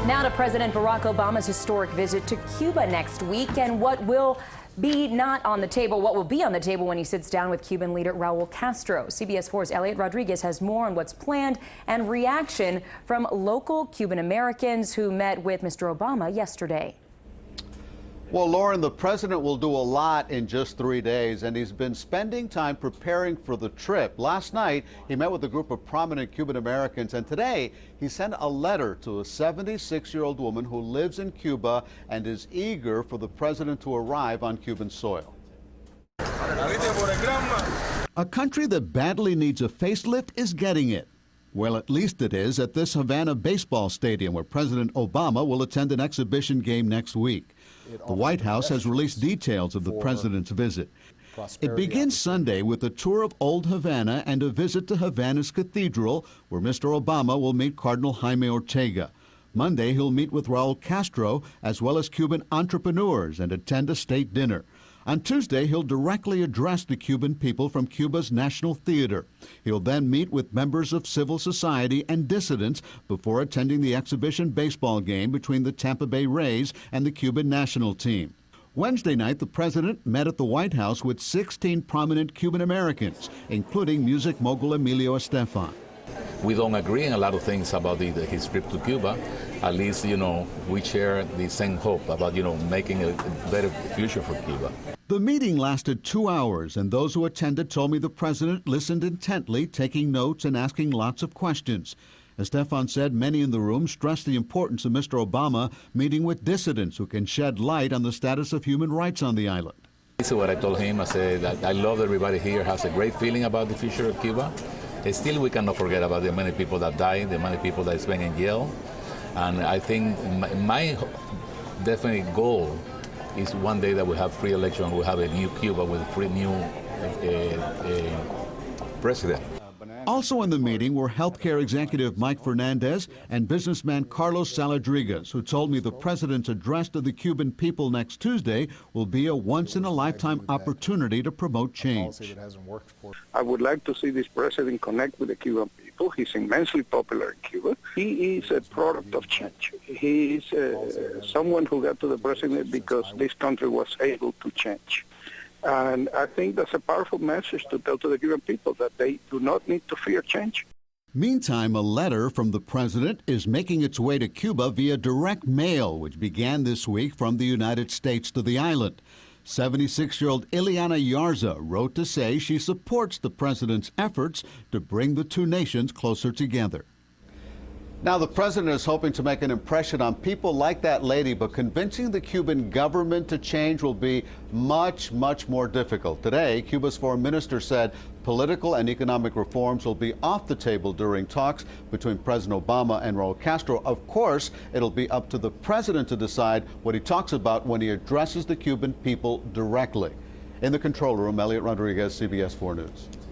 Now to President Barack Obama's historic visit to Cuba next week, and what will be on the table when he sits down with Cuban leader Raul Castro. CBS 4's Eliott Rodriguez has more on what's planned and reaction from local Cuban-Americans who met with Mr. Obama yesterday. Well, Lauren, the president will do a lot in just 3 days, and he's been spending time preparing for the trip. Last night, he met with a group of prominent Cuban-Americans, and today he sent a letter to a 76-year-old woman who lives in Cuba and is eager for the president to arrive on Cuban soil. A country that badly needs a facelift is getting it. Well, at least it is at this Havana baseball stadium where President Obama will attend an exhibition game next week. The White House has released details of the president's visit. It begins Sunday with a tour of Old Havana and a visit to Havana's cathedral, where Mr. Obama will meet Cardinal Jaime Ortega. Monday, he'll meet with Raul Castro, as well as Cuban entrepreneurs, and attend a state dinner. On Tuesday, he'll directly address the Cuban people from Cuba's National Theater. He'll then meet with members of civil society and dissidents before attending the exhibition baseball game between the Tampa Bay Rays and the Cuban national team. Wednesday night, the president met at the White House with 16 prominent Cuban-Americans, including music mogul Emilio Estefan. We don't agree on a lot of things about his trip to Cuba. At least, we share the same hope about, making a better future for Cuba. The meeting lasted 2 hours, and those who attended told me the president listened intently, taking notes and asking lots of questions. Estefan said many in the room stressed the importance of Mr. Obama meeting with dissidents who can shed light on the status of human rights on the island. This is what I told him. I said that I love everybody here has a great feeling about the future of Cuba. Still, we cannot forget about the many people that died, the many people that spent in jail. And I think my definite goal is one day that we have free election, we have a new Cuba with a free new president. Also in the meeting were healthcare executive Mike Fernandez and businessman Carlos Saladrigas, who told me the president's address to the Cuban people next Tuesday will be a once-in-a-lifetime opportunity to promote change. I would like to see this president connect with the Cuban people. He's immensely popular in Cuba. He is a product of change. He is someone who got to the president because this country was able to change. And I think that's a powerful message to tell to the Cuban people that they do not need to fear change. Meantime, a letter from the president is making its way to Cuba via direct mail, which began this week from the United States to the island. 76-year-old Ileana Yarza wrote to say she supports the president's efforts to bring the two nations closer together. Now, the president is hoping to make an impression on people like that lady, but convincing the Cuban government to change will be much, much more difficult. Today, Cuba's foreign minister said political and economic reforms will be off the table during talks between President Obama and Raul Castro. Of course, it'll be up to the president to decide what he talks about when he addresses the Cuban people directly. In the control room, Eliott Rodriguez, CBS 4 News.